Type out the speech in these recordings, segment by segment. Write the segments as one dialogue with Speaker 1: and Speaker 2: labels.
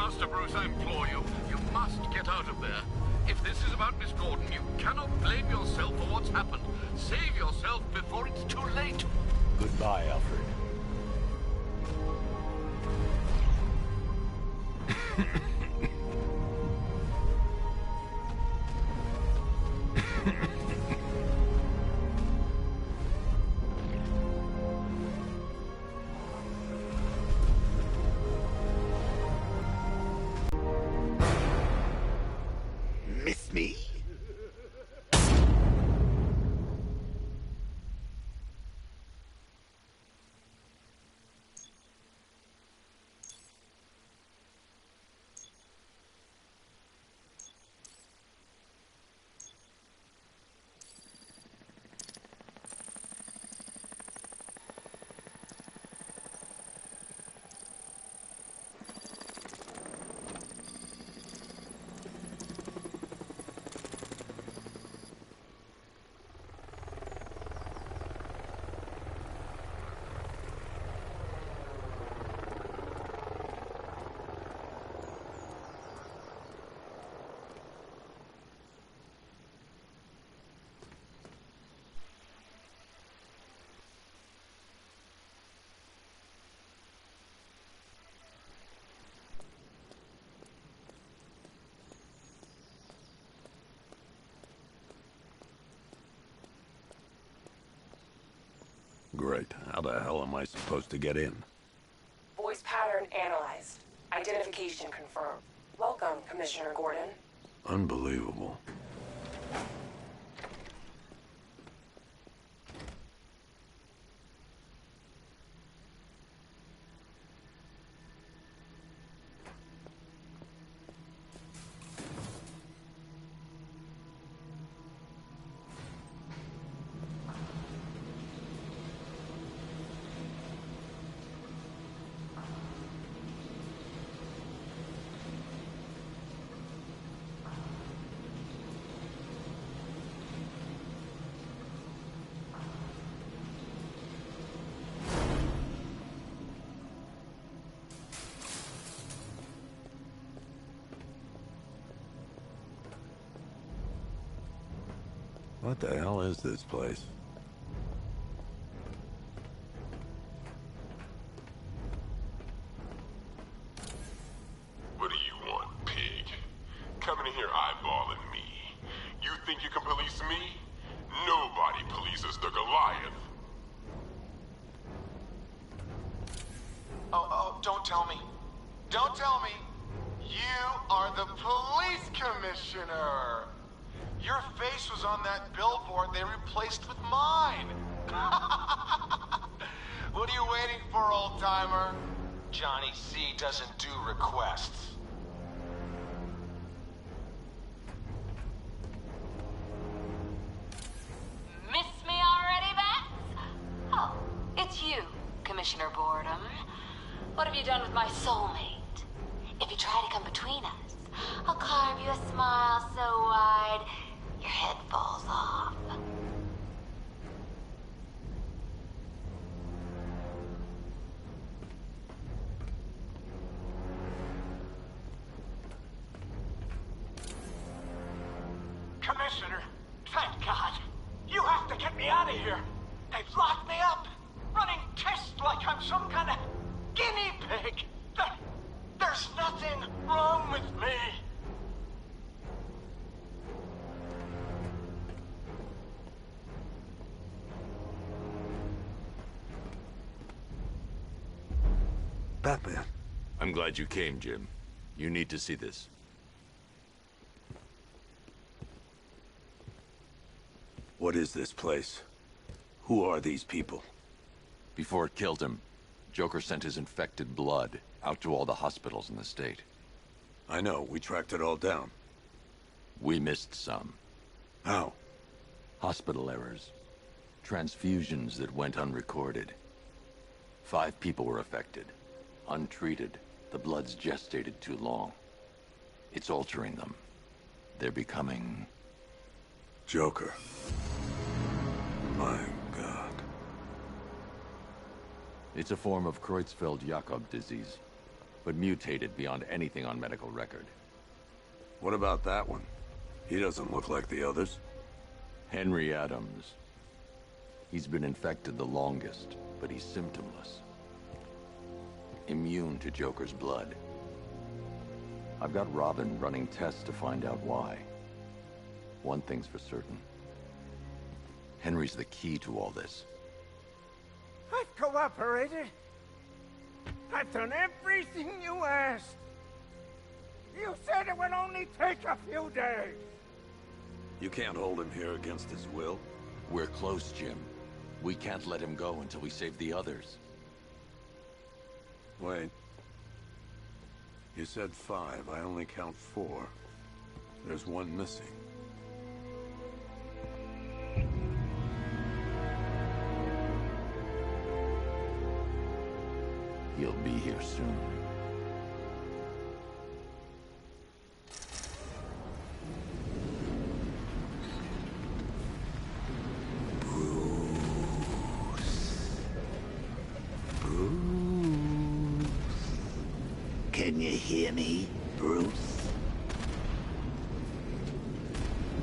Speaker 1: Master Bruce, I implore you. You must get out of there. If this is about Miss Gordon, you cannot blame yourself for what's happened. Save yourself before it's too late.
Speaker 2: Goodbye, Alfred.
Speaker 3: Miss me?
Speaker 2: Great. How the hell am I supposed to get in?
Speaker 4: Voice pattern analyzed. Identification confirmed. Welcome, Commissioner Gordon.
Speaker 2: Unbelievable. What the hell is this place?
Speaker 5: What do you want, pig? Coming in here eyeballing me. You think you can police me? Nobody polices the Goliath.
Speaker 6: Oh, don't tell me. Don't tell me. You are the police commissioner. Your face was on that billboard they replaced with mine. What are you waiting for, old-timer? Johnny C doesn't do requests.
Speaker 7: Miss me already, Bats? Oh, it's you, Commissioner Boredom. What have you done with my soulmate? If you try to come between us, I'll carve you a smile so wide, your head falls off.
Speaker 6: Commissioner, thank God. You have to get me out of here. They've locked me up, running tests like I'm some kind of guinea pig. There's nothing wrong with me.
Speaker 2: Batman.
Speaker 8: I'm glad you came, Jim. You need to see this.
Speaker 2: What is this place? Who are these people?
Speaker 8: Before it killed him, Joker sent his infected blood out to all the hospitals in the state.
Speaker 2: I know, we tracked it all down.
Speaker 8: We missed some.
Speaker 2: How?
Speaker 8: Hospital errors. Transfusions that went unrecorded. 5 people were affected. Untreated, the blood's gestated too long. It's altering them. They're becoming...
Speaker 2: Joker. My God.
Speaker 8: It's a form of Creutzfeldt-Jakob disease. but mutated beyond anything on medical record.
Speaker 2: What about that one? He doesn't look like the others.
Speaker 8: Henry Adams. He's been infected the longest, but he's symptomless. Immune to Joker's blood. I've got Robin running tests to find out why. One thing's for certain. Henry's the key to all this.
Speaker 6: I've cooperated. I've done everything you asked. You said it would only take a few days.
Speaker 2: You can't hold him here against his will.
Speaker 8: We're close, Jim. We can't let him go until we save the others.
Speaker 2: Wait. You said 5. I only count 4. There's one missing.
Speaker 8: He'll be here soon.
Speaker 3: Can you hear me, Bruce?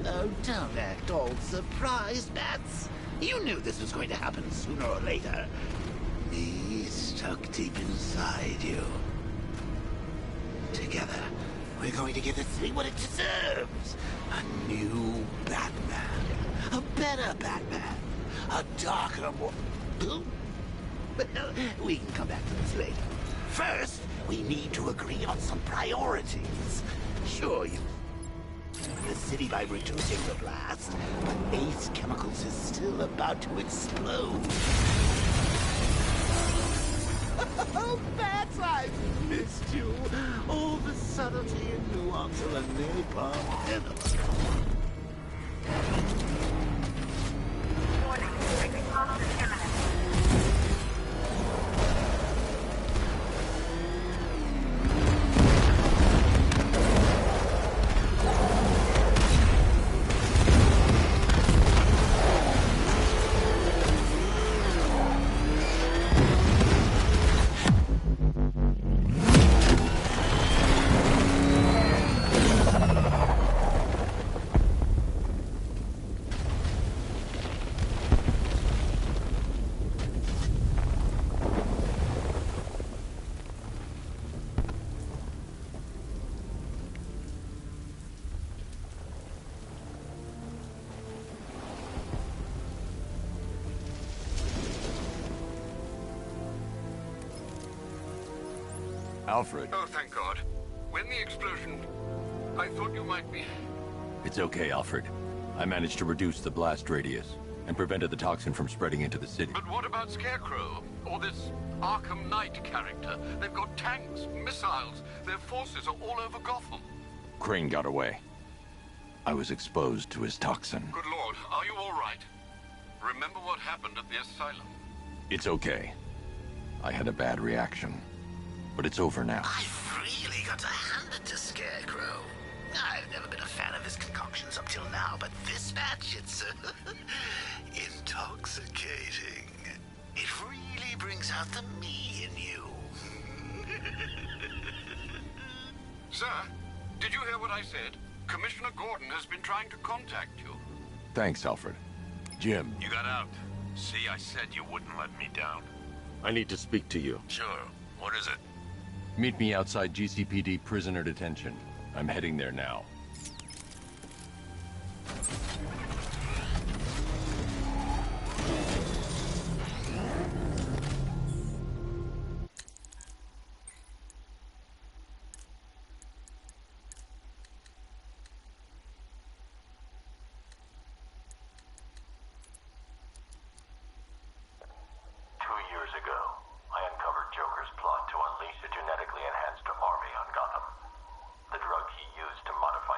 Speaker 3: Oh, don't act all surprised, Bats. You knew this was going to happen sooner or later. Me stuck deep inside you. Together, we're going to give the city what it deserves. A new Batman. A better Batman. A darker, more... Well, we can come back to this later. First, we need to agree on some priorities. Sure, you... the city by reducing the blast, but Ace Chemicals is still about to explode. Oh, Bats, I've missed you. All the subtlety and nuance of a napalm enema.
Speaker 9: Warning, breaking cost is imminent.
Speaker 8: Alfred.
Speaker 1: Oh, thank God. When the explosion... I thought you might be...
Speaker 8: It's okay, Alfred. I managed to reduce the blast radius and prevented the toxin from spreading into the city.
Speaker 1: But what about Scarecrow? Or this Arkham Knight character? They've got tanks, missiles. Their forces are all over Gotham.
Speaker 8: Crane got away. I was exposed to his toxin.
Speaker 1: Good Lord, are you all right? Remember what happened at the asylum?
Speaker 8: It's okay. I had a bad reaction. But it's over now.
Speaker 3: I've really got to hand it to Scarecrow. I've never been a fan of his concoctions up till now, but this batch, it's intoxicating. It really brings out the me in you.
Speaker 1: Sir, did you hear what I said? Commissioner Gordon has been trying to contact you.
Speaker 8: Thanks, Alfred. Jim.
Speaker 10: You got out. See, I said you wouldn't let me down.
Speaker 11: I need to speak to you.
Speaker 10: Sure. What is it?
Speaker 8: Meet me outside GCPD prisoner detention. I'm heading there now.
Speaker 10: 2 years ago, I uncovered Joker's plot to unleash a genetically enhanced army on Gotham. The drug he used to modify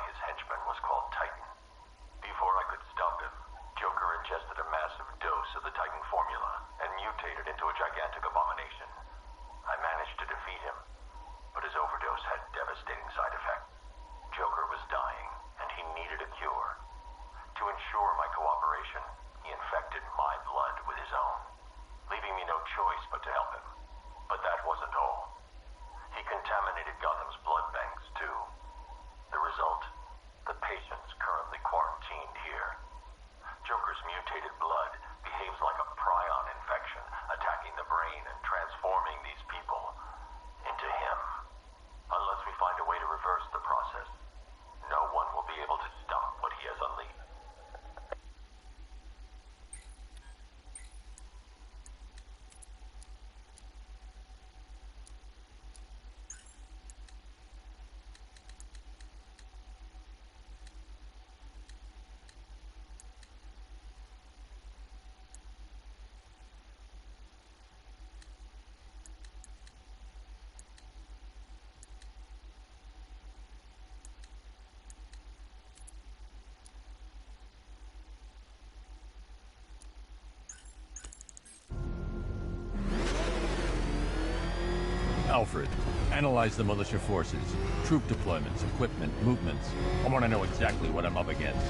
Speaker 8: Alfred, analyze the militia forces, troop deployments, equipment, movements. I want to know exactly what I'm up against.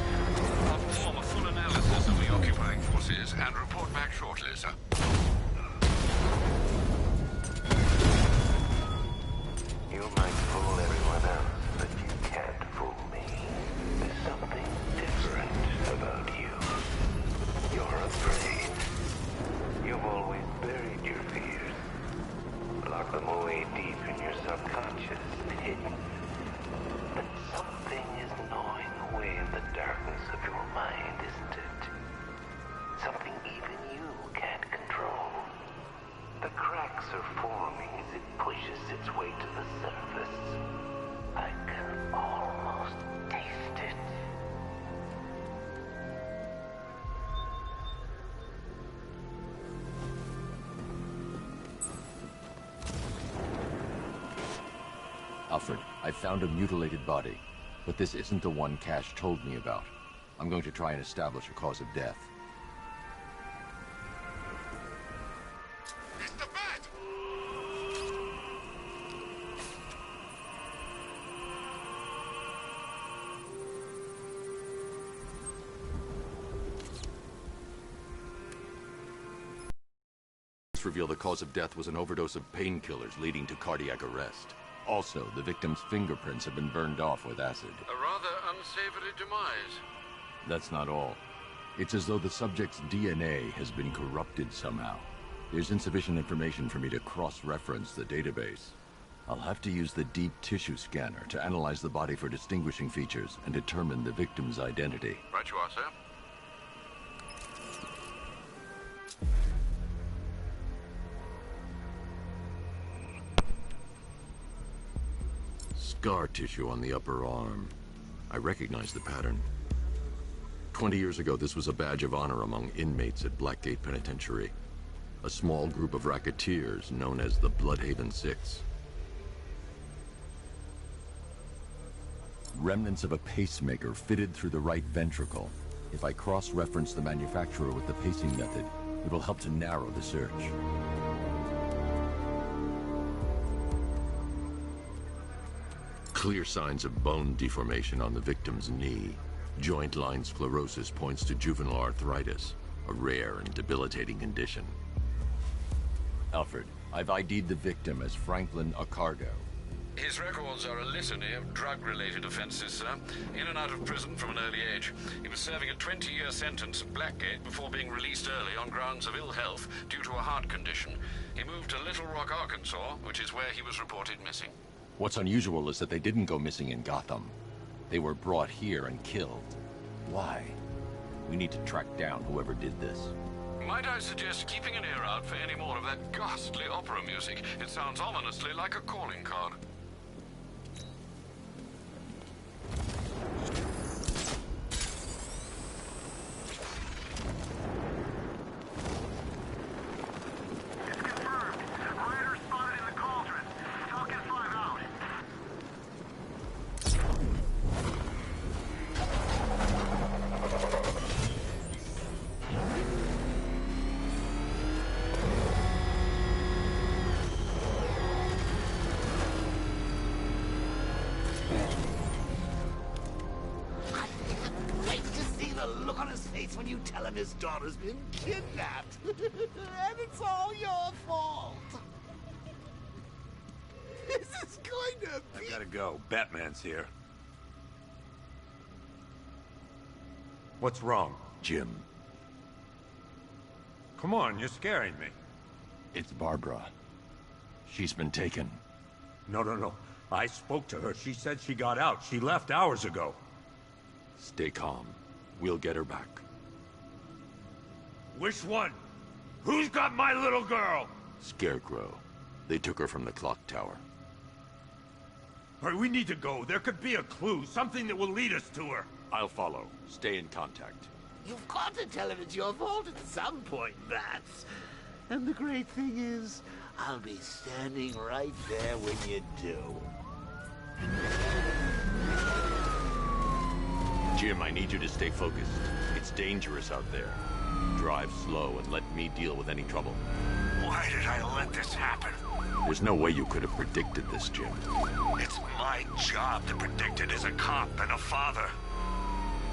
Speaker 1: I'll perform a full analysis of the occupying forces and report back shortly, sir.
Speaker 10: You might fool everyone else, but you can't fool me. There's something different about you. You're afraid. You've always buried your fears. Lock them away deep in your subconscious, hidden. But something is gnawing away in the darkness of your mind, isn't it? Something even you can't control. The cracks are forming as it pushes its way to the surface. I can almost taste it.
Speaker 8: Alfred, I found a mutilated body, but this isn't the one Cash told me about. I'm going to try and establish a cause of death.
Speaker 1: Mr. Bat!
Speaker 8: Reveal the cause of death was an overdose of painkillers leading to cardiac arrest. Also, the victim's fingerprints have been burned off with acid.
Speaker 1: A rather unsavory demise.
Speaker 8: That's not all. It's as though the subject's DNA has been corrupted somehow. There's insufficient information for me to cross-reference the database. I'll have to use the deep tissue scanner to analyze the body for distinguishing features and determine the victim's identity.
Speaker 1: Right you are, sir.
Speaker 8: Scar tissue on the upper arm. I recognize the pattern. 20 years ago, this was a badge of honor among inmates at Blackgate Penitentiary. A small group of racketeers known as the Bloodhaven Six. Remnants of a pacemaker fitted through the right ventricle. If I cross-reference the manufacturer with the pacing method, it will help to narrow the search. Clear signs of bone deformation on the victim's knee. Joint line sclerosis points to juvenile arthritis, a rare and debilitating condition. Alfred, I've ID'd the victim as Franklin Accardo.
Speaker 1: His records are a litany of drug-related offenses, sir. In and out of prison from an early age. He was serving a 20-year sentence at Blackgate before being released early on grounds of ill health due to a heart condition. He moved to Little Rock, Arkansas, which is where he was reported missing.
Speaker 8: What's unusual is that they didn't go missing in Gotham. They were brought here and killed. Why? We need to track down whoever did this.
Speaker 1: Might I suggest keeping an ear out for any more of that ghastly opera music? It sounds ominously like a calling card.
Speaker 3: When you tell him his daughter's been kidnapped. And it's all your fault. This is going to be...
Speaker 2: I gotta go. Batman's here.
Speaker 11: What's wrong?
Speaker 8: Jim.
Speaker 11: Come on, you're scaring me.
Speaker 8: It's Barbara. She's been taken.
Speaker 11: No. I spoke to her. She said she got out. She left hours ago.
Speaker 8: Stay calm. We'll get her back.
Speaker 11: Which one? Who's got my little girl?
Speaker 8: Scarecrow. They took her from the clock tower.
Speaker 11: All right, we need to go. There could be a clue, something that will lead us to her.
Speaker 8: I'll follow. Stay in contact.
Speaker 3: You've got to tell him it's your fault at some point, Bats. And the great thing is, I'll be standing right there when you do.
Speaker 8: Jim, I need you to stay focused. It's dangerous out there. Drive slow and let me deal with any trouble.
Speaker 10: Why did I let this happen?
Speaker 8: There's no way you could have predicted this, Jim.
Speaker 9: It's my job to predict it as a cop and a father.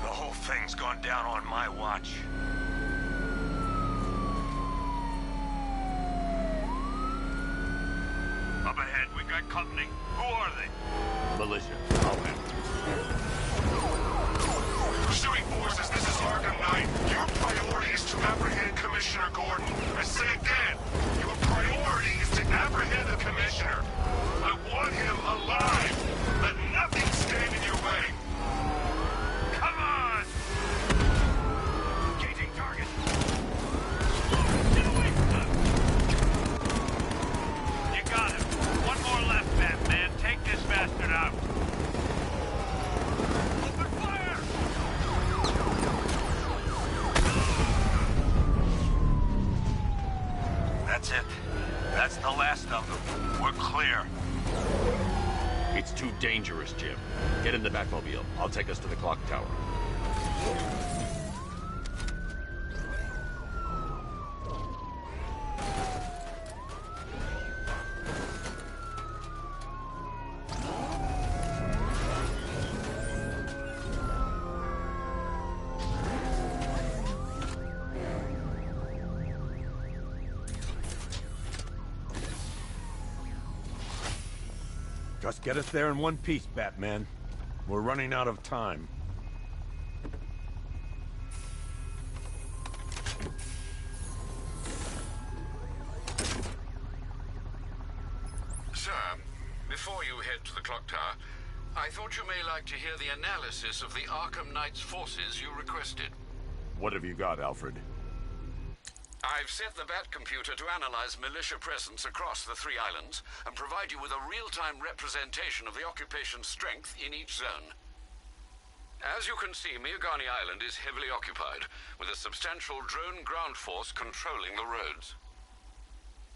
Speaker 9: The whole thing's gone down on my watch. Up ahead, we got company. Who are they?
Speaker 8: Militia. I'll handle it.
Speaker 5: Pursuing forces, this is Arkham Knight. Your priority is to apprehend Commissioner Gordon. I say again, your priority is to apprehend the Commissioner. I want him alive. Let nothing stand in your way.
Speaker 9: Come on! Engaging target. Get away from them! You got him. One more left, Batman. Take this bastard out. Open fire! That's it. That's the last of them. We're clear.
Speaker 8: It's too dangerous, Jim. Get in the Batmobile. I'll take us to the clock tower.
Speaker 11: Just get us there in one piece, Batman. We're running out of time.
Speaker 1: Sir, before you head to the clock tower, I thought you may like to hear the analysis of the Arkham Knight's forces you requested.
Speaker 8: What have you got, Alfred?
Speaker 1: I've set the Bat computer to analyze militia presence across the 3 islands and provide you with a real-time representation of the occupation's strength in each zone. As you can see, Miagani Island is heavily occupied, with a substantial drone ground force controlling the roads.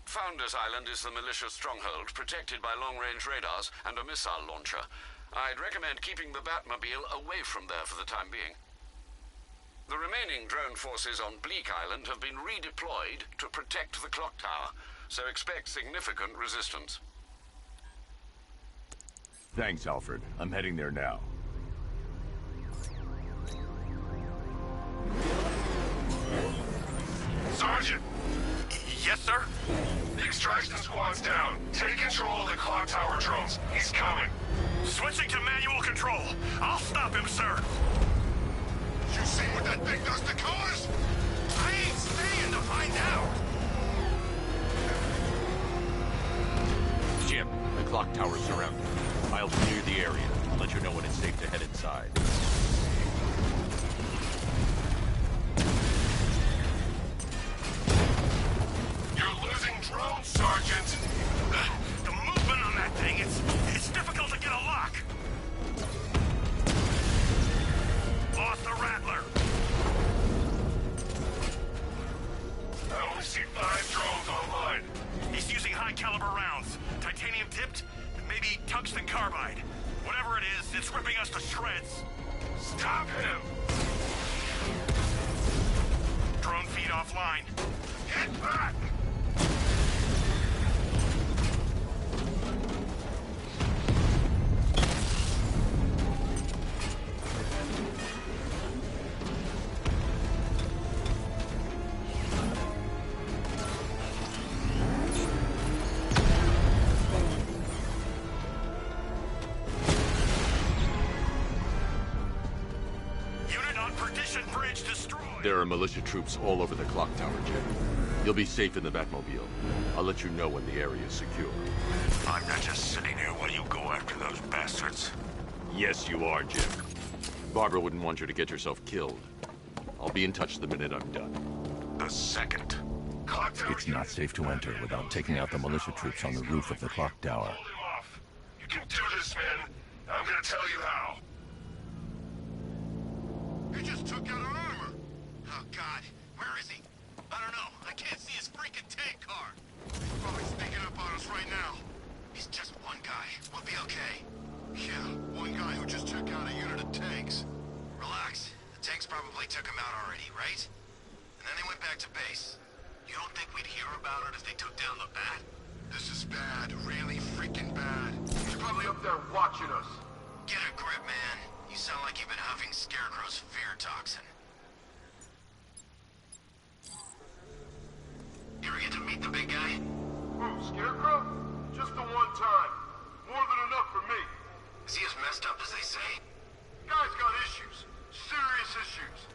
Speaker 1: Founders Island is the militia stronghold, protected by long-range radars and a missile launcher. I'd recommend keeping the Batmobile away from there for the time being. The remaining drone forces on Bleak Island have been redeployed to protect the clock tower, so expect significant resistance.
Speaker 8: Thanks, Alfred. I'm heading there now.
Speaker 5: Sergeant!
Speaker 9: Yes, sir?
Speaker 5: The extraction squad's down. Take control of the clock tower drones. He's coming.
Speaker 9: Switching to manual control. I'll stop him, sir.
Speaker 5: You see what that thing does to cars? I ain't staying to find out.
Speaker 8: Jim, the clock tower's surrounded. I'll clear the area. I'll let you know when it's safe to head inside.
Speaker 5: You're losing drones, Sergeant.
Speaker 9: The movement on that thing, it's difficult to get a lock. Lost the Rattler.
Speaker 5: I only see 5 drones online.
Speaker 9: He's using high-caliber rounds. Titanium tipped, maybe tungsten carbide. Whatever it is, it's ripping us to shreds.
Speaker 5: Stop him!
Speaker 9: Drone feed offline.
Speaker 5: Get back!
Speaker 8: There are militia troops all over the clock tower, Jim. You'll be safe in the Batmobile. I'll let you know when the area is secure.
Speaker 9: I'm not just sitting here while you go after those bastards.
Speaker 8: Yes, you are, Jim. Barbara wouldn't want you to get yourself killed. I'll be in touch the minute I'm done.
Speaker 9: The second.
Speaker 12: It's not safe to enter without taking out the militia troops on the roof of the clock tower.
Speaker 5: Hold him off. You can do this, man. I'm gonna tell you how. He just took out our armor.
Speaker 13: Oh, God. Where is he? I don't know. I can't see his freaking tank car.
Speaker 5: He's probably sneaking up on us right now.
Speaker 13: He's just one guy. We'll be okay.
Speaker 5: Yeah, one guy who just took out a unit of tanks.
Speaker 13: Relax. The tanks probably took him out already, right? And then they went back to base. You don't think we'd hear about it if they took down the Bat?
Speaker 5: This is bad. Really freaking bad. He's probably up there watching us.
Speaker 13: Get a grip, man. You sound like you've been huffing Scarecrow's fear toxin. You ever get to meet the big guy?
Speaker 5: Who, Scarecrow? Just the one time. More than enough for me.
Speaker 13: Is he as messed up as they say?
Speaker 5: Guy's got issues. Serious issues.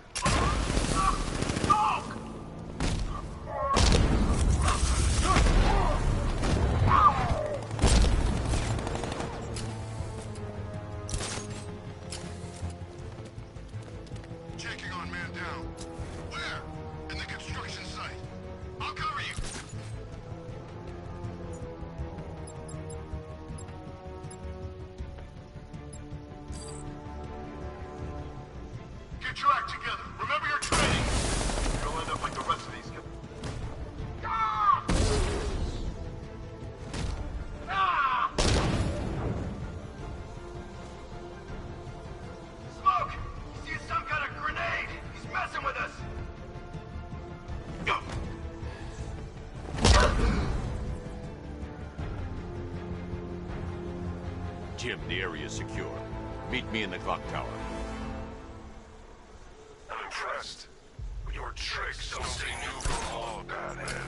Speaker 5: Dog! Taking on man down. Where? In the construction site. I'll cover you. Get your act together. Remember your training. You'll end up like the rest of these guys. Ah! Ah! Smoke! He's used some kind of grenade. He's messing with us. Go.
Speaker 8: Jim, the area is secure. Meet me in the clock tower.
Speaker 5: I'm impressed. Your tricks don't stay new for long, Batman.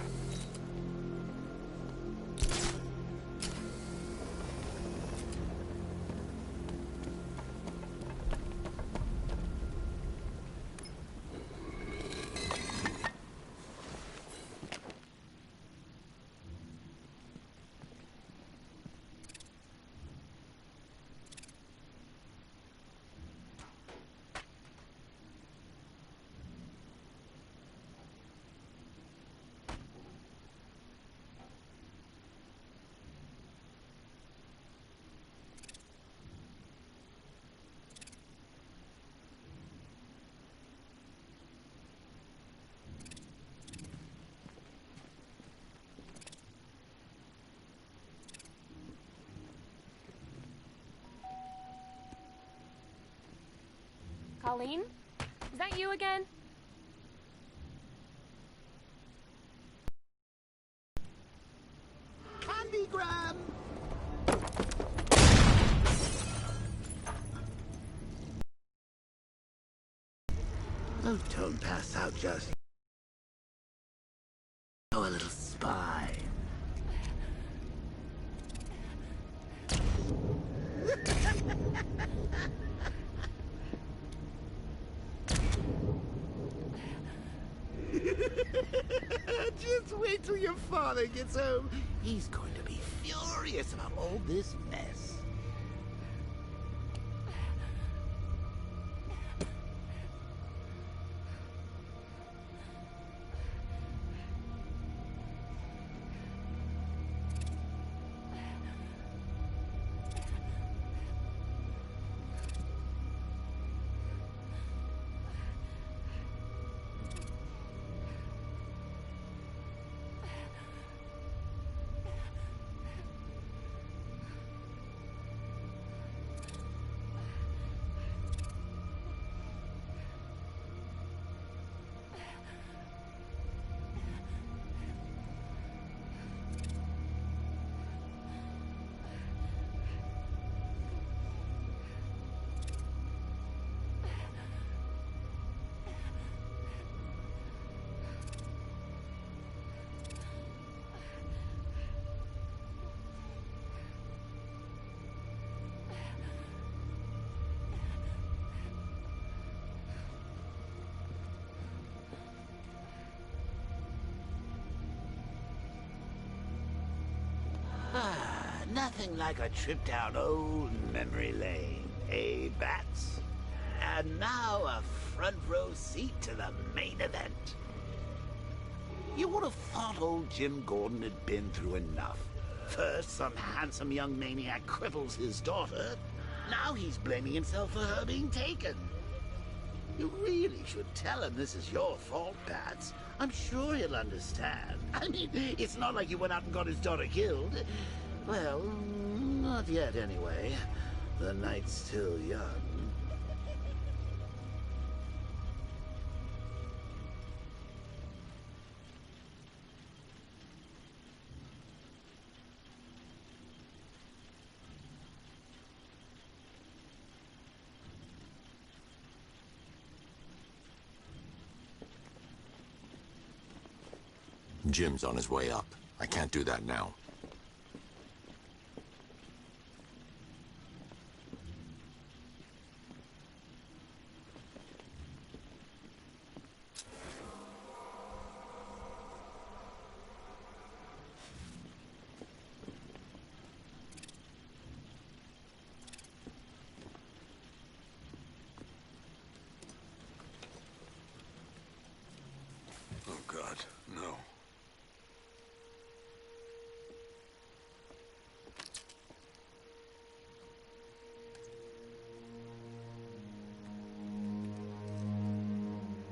Speaker 14: Colleen? Is that you again?
Speaker 3: Candygram! Oh, don't pass out just. Oh, a little spy. Just wait till your father gets home. He's going to be furious about all this mess. Nothing like a trip down old memory lane, eh, Bats? And now a front row seat to the main event. You would have thought old Jim Gordon had been through enough. First, some handsome young maniac cripples his daughter. Now he's blaming himself for her being taken. You really should tell him this is your fault, Bats. I'm sure he'll understand. I mean, it's not like you went out and got his daughter killed. Well, not yet anyway. The night's still young.
Speaker 8: Jim's on his way up. I can't do that now.
Speaker 2: Oh, God, no.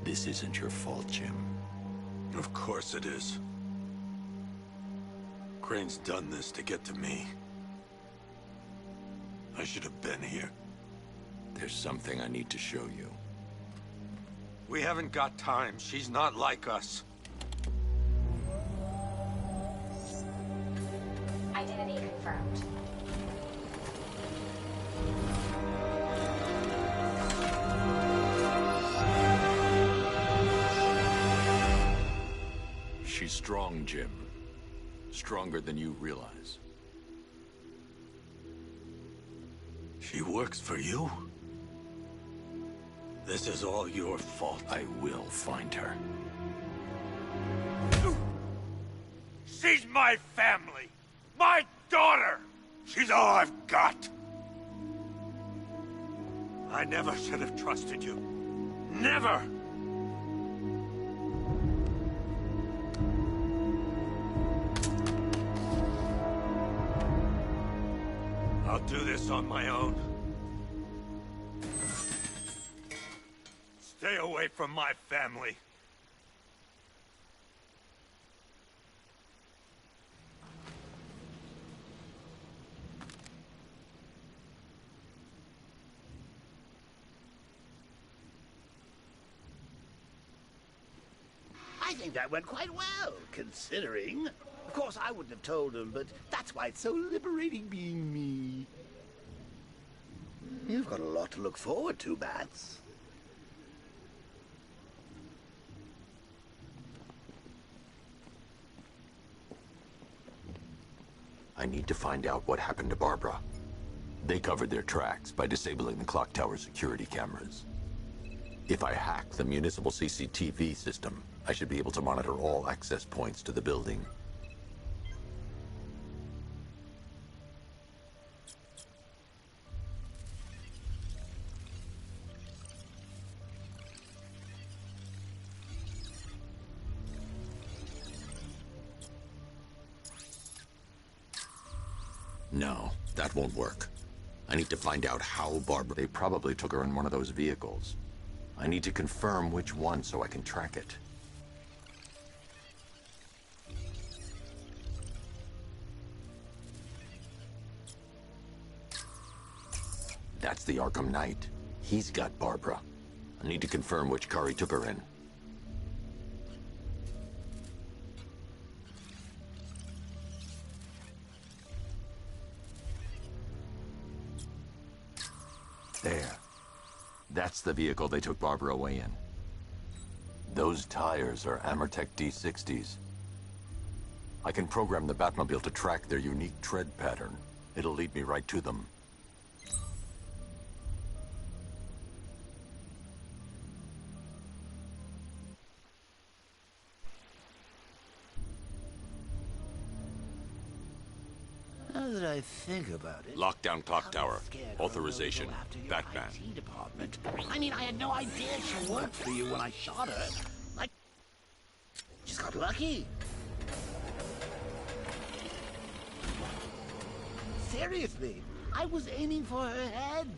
Speaker 8: This isn't your fault, Jim.
Speaker 2: Of course it is. Crane's done this to get to me. I should have been here.
Speaker 8: There's something I need to show you.
Speaker 11: We haven't got time. She's not like us.
Speaker 4: Identity confirmed.
Speaker 8: She's strong, Jim. Stronger than you realize.
Speaker 2: She works for you? This is all your fault.
Speaker 8: I will find her.
Speaker 11: She's my family! My daughter! She's all I've got! I never should have trusted you. Never! I'll do this on my own. Stay away from my family.
Speaker 3: I think that went quite well, considering. Of course, I wouldn't have told him, but that's why it's so liberating being me. You've got a lot to look forward to, Bats.
Speaker 8: I need to find out what happened to Barbara. They covered their tracks by disabling the clock tower security cameras. If I hack the municipal CCTV system, I should be able to monitor all access points to the building. No, that won't work. I need to find out how Barbara... They probably took her in one of those vehicles. I need to confirm which one so I can track it. That's the Arkham Knight. He's got Barbara. I need to confirm which car he took her in. There. That's the vehicle they took Barbara away in. Those tires are Amertech D60s. I can program the Batmobile to track their unique tread pattern. It'll lead me right to them.
Speaker 3: Now that I think about it...
Speaker 8: Lockdown clock tower. Authorization. Batman.
Speaker 3: IT department. I mean, I had no idea she worked for you when I shot her. I just got lucky. Seriously, I was aiming for her head.